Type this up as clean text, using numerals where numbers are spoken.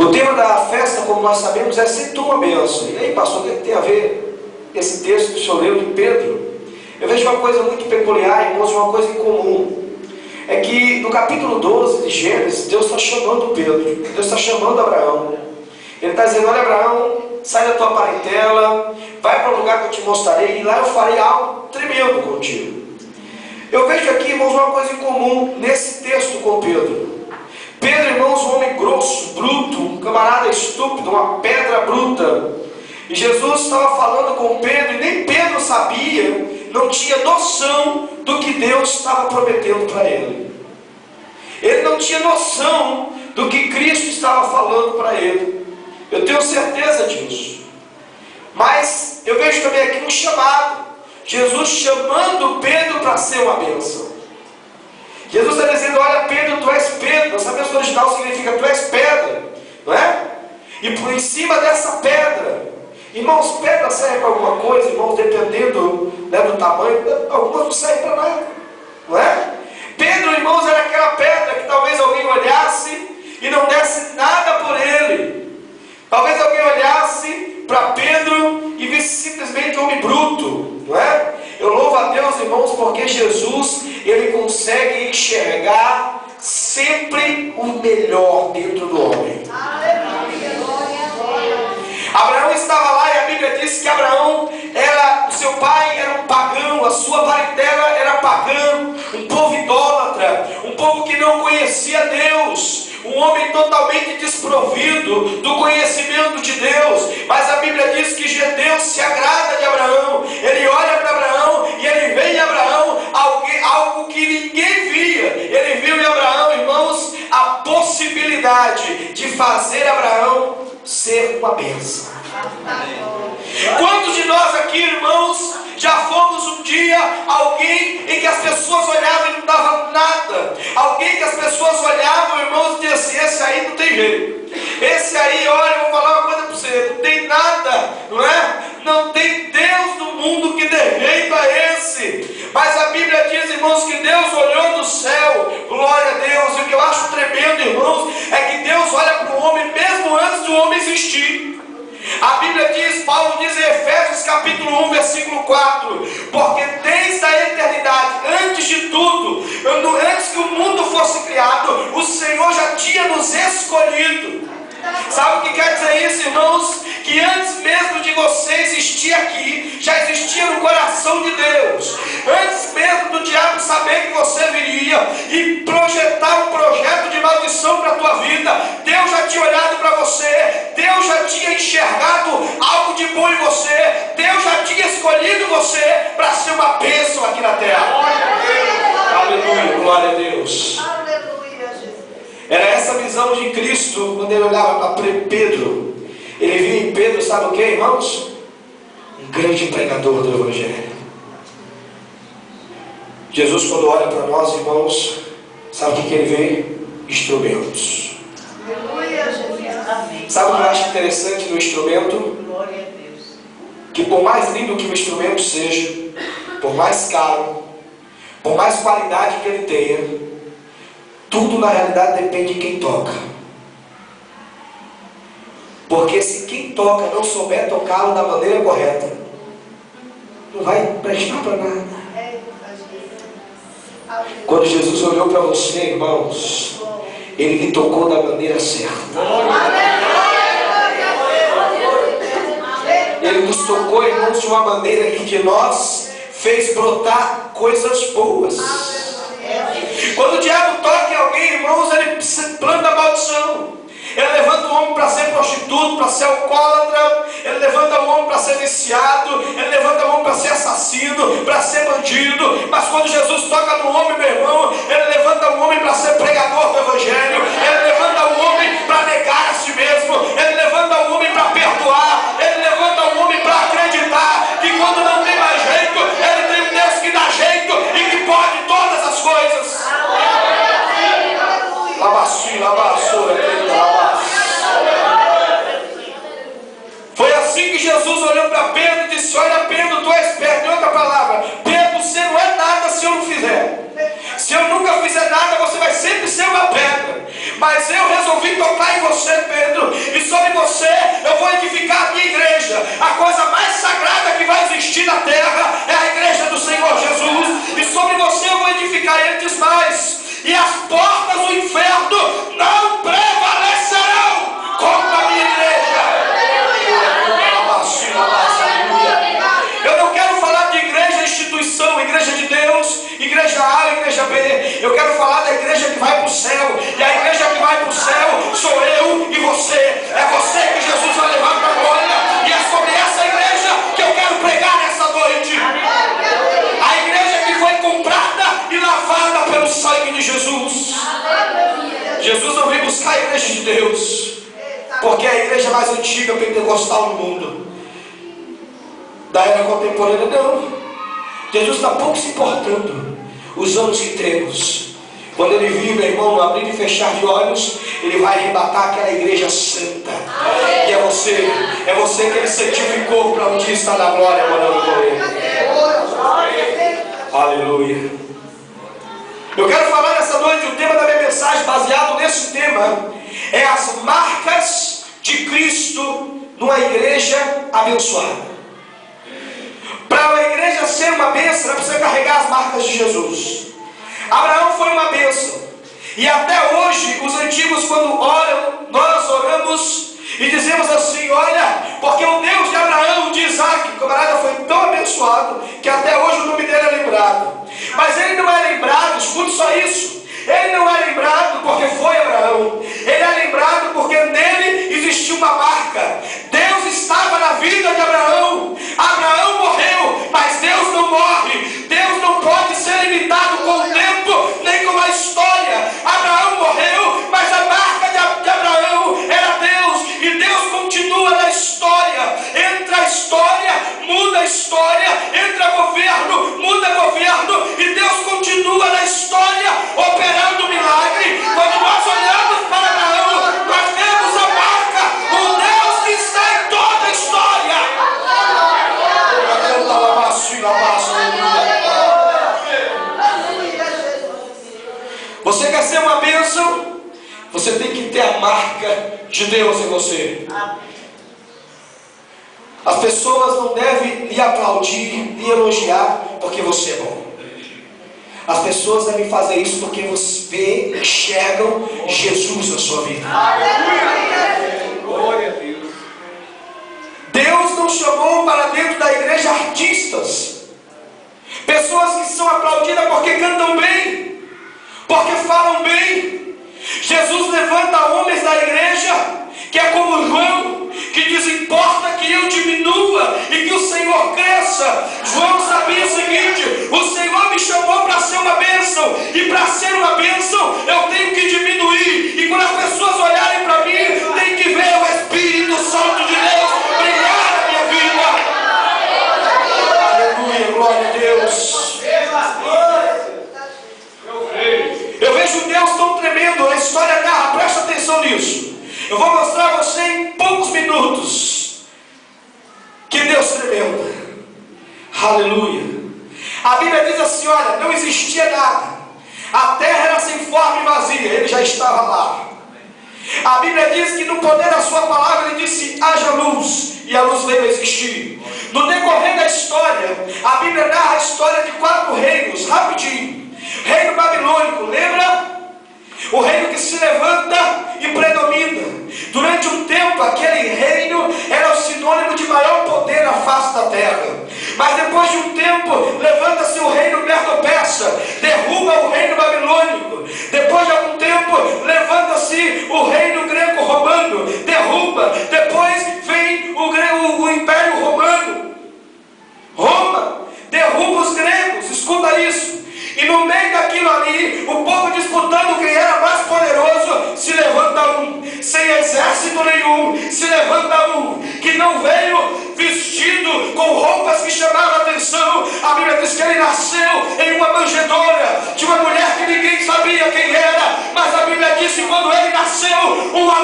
O tema da festa, como nós sabemos, é sempre uma bênção. E aí, pastor, o que tem a ver esse texto que o senhor leu de Pedro? Eu vejo uma coisa muito peculiar, irmãos, uma coisa em comum. É que no capítulo 12 de Gênesis, Deus está chamando Pedro, Deus está chamando Abraão. Ele está dizendo: olha, Abraão, sai da tua parentela, vai para o lugar que eu te mostrarei, e lá eu farei algo tremendo contigo. Eu vejo aqui, irmãos, uma coisa em comum nesse texto com Pedro. Pedro, irmãos, um homem grosso, bruto, um camarada estúpido, uma pedra bruta. E Jesus estava falando com Pedro, e nem Pedro sabia, não tinha noção do que Deus estava prometendo para ele. Ele não tinha noção do que Cristo estava falando para ele. Eu tenho certeza disso. Mas eu vejo também aqui um chamado. Jesus chamando Pedro para ser uma bênção. Jesus está dizendo: olha, Pedro, tu és Pedro. Essa bênção original significa tu és pedra, não é? E por em cima dessa pedra, irmãos, pedra serve para alguma coisa, irmãos, dependendo, né, do tamanho. Algumas não servem para nada, não é? Pedro, irmãos, era aquela pedra que talvez alguém olhasse e não desse nada por ele. Talvez alguém olhasse para Pedro e visse simplesmente um homem bruto, não é? Eu louvo a Deus, irmãos, porque Jesus, ele consegue enxergar sempre o melhor dentro do homem. Abraão estava lá e a Bíblia diz que Abraão o seu pai era um pagão, a sua parentela era pagã, um povo idólatra, um povo que não conhecia Deus, um homem totalmente desprovido do conhecimento de Deus. Mas a Bíblia diz que Deus se agrada de Abraão. Ele olha para Abraão e ele vê em Abraão algo que ninguém via. Ele viu em Abraão, irmãos, a possibilidade de fazer Abraão ser uma bênção. Quantos de nós aqui, irmãos, já fomos um dia alguém em que as pessoas olhavam e não davam nada? Alguém que as pessoas olhavam, irmãos, e diziam assim: esse aí não tem jeito. Esse aí, olha, eu vou falar uma coisa para você, não tem nada, não é? Não tem Deus no mundo que dê jeito a esse. Mas a Bíblia diz, irmãos, que Deus olhou do céu, glória a Deus. E o que eu acho tremendo, irmãos, é que Deus olha para o homem mesmo antes do homem existir. A Bíblia diz, Paulo diz em Efésios capítulo 1, versículo 4: porque desde a eternidade, antes de tudo, antes que o mundo fosse criado, o Senhor já tinha nos escolhido. Sabe o que quer dizer isso, irmãos? Que antes mesmo de você existir aqui, já existia no coração de Deus. Antes mesmo do diabo saber que você viria e projetar um projeto de maldição para a tua vida, Deus já tinha olhado para você, Deus já tinha enxergado algo de bom em você, Deus já tinha escolhido você para ser uma bênção aqui na terra. Aleluia, glória a Deus. Era essa visão de Cristo quando ele olhava para Pedro. Ele via em Pedro, sabe o que, irmãos? Um grande pregador do Evangelho. Jesus, quando olha para nós, irmãos, sabe o que ele vê? Instrumentos. Sabe o que eu acho interessante no instrumento? Que por mais lindo que o instrumento seja, por mais caro, por mais qualidade que ele tenha, tudo na realidade depende de quem toca. Porque se quem toca não souber tocá-lo da maneira correta, não vai prestar para nada. Quando Jesus olhou para você, irmãos, ele lhe tocou da maneira certa. Ele nos tocou, irmãos, de uma maneira que de nós fez brotar coisas boas. Quando o diabo toca em alguém, irmãos, ele planta a maldição. Ele levanta o homem para ser prostituto, para ser alcoólatra. Ele levanta o homem para ser viciado. Ele levanta o homem para ser assassino, para ser bandido. Mas quando Jesus toca no homem, meu irmão, ele levanta o homem para ser pregador do Evangelho. Ele levanta o homem para negar a si mesmo. Ele levanta o homem para perdoar. Ele levanta o homem para acreditar que quando não tem mais jeito, ele tem um Deus que dá jeito e que pode todas as coisas. Foi assim que Jesus olhou para Pedro e disse: olha, Pedro, tu és perto. Em outra palavra, Pedro, você não é nada se eu não fizer. Se eu nunca fizer nada, você vai sempre ser uma pedra. igreja mais antiga pentecostal no mundo, da era contemporânea. Não, Jesus está pouco se importando os anos que temos. Quando ele vir, meu irmão, no abrir e fechar de olhos, ele vai arrebatar aquela igreja santa. E é você que ele santificou para um dia estar na glória morando com ele. Aleluia. Eu quero falar nessa noite, o tema da minha mensagem, baseado nesse tema, é as marcas de Cristo numa igreja abençoada. Para uma igreja ser uma bênção, ela precisa carregar as marcas de Jesus. Abraão foi uma bênção. E até hoje, os antigos, quando oram, nós oramos e dizemos assim: olha, porque o Deus de Abraão, de Isaac, o camarada foi tão abençoado que até hoje o nome dele é lembrado. Mas ele não é lembrado, escute só isso, ele não é lembrado porque foi Abraão, ele é lembrado porque nele existiu uma marca. Deus estava na vida de Abraão. Abraão morreu, mas Deus não morre. Deus não pode ser limitado com o tempo, nem com a história. Abraão morreu, mas a marca de Abraão era Deus, e Deus continua na história. Entra a história, muda a história, entra governo, muda governo, e Deus continua na história, operando milagre. Quando nós olhamos para Abraão, nós vemos a marca, o Deus que está em toda a história. Você quer ser uma bênção? Você tem que ter a marca de Deus em você. As pessoas não devem lhe aplaudir, lhe elogiar porque você é bom. As pessoas devem fazer isso porque você enxergam Jesus na sua vida. Glória a Deus. Deus não chamou para dentro da igreja artistas, pessoas que são aplaudidas porque cantam bem, porque falam bem. Jesus levanta homens da igreja que é como João, que diz: importa que eu diminua e que o Senhor cresça. João sabia o seguinte: o Senhor me chamou para ser uma bênção, e para ser uma bênção eu tenho que diminuir. E quando as pessoas olharem para mim, tem que ver o Espírito Santo de Deus brilhar na minha vida. Aleluia, glória a Deus. Eu vejo um Deus tão tremendo, a história narra, presta atenção nisso. Eu vou mostrar a você em poucos minutos que Deus tremendo. Aleluia. A Bíblia diz assim: olha, não existia nada, a terra era sem forma e vazia, ele já estava lá. A Bíblia diz que no poder da sua palavra ele disse: haja luz, e a luz veio a existir. No decorrer da história, a Bíblia narra a história de 4 reinos, rapidinho. Reino babilônico, lembra? O reino que se levanta e predomina. Durante um tempo, aquele reino era o sinônimo de maior poder na face da terra. Mas depois de um tempo, levanta-se o reino Medo-Persa, derruba o reino babilônico. Depois de algum tempo, levanta-se o reino greco-romano, derruba. Depois vem o Império Romano. Roma derruba os gregos, escuta isso. E no meio daquilo ali, o povo disputando quem era mais poderoso, se levanta um, sem exército nenhum, se levanta um, que não veio vestido com roupas que chamavam a atenção. A Bíblia diz que ele nasceu em uma manjedoura de uma mulher que ninguém sabia quem era, mas a Bíblia diz que quando ele nasceu, uma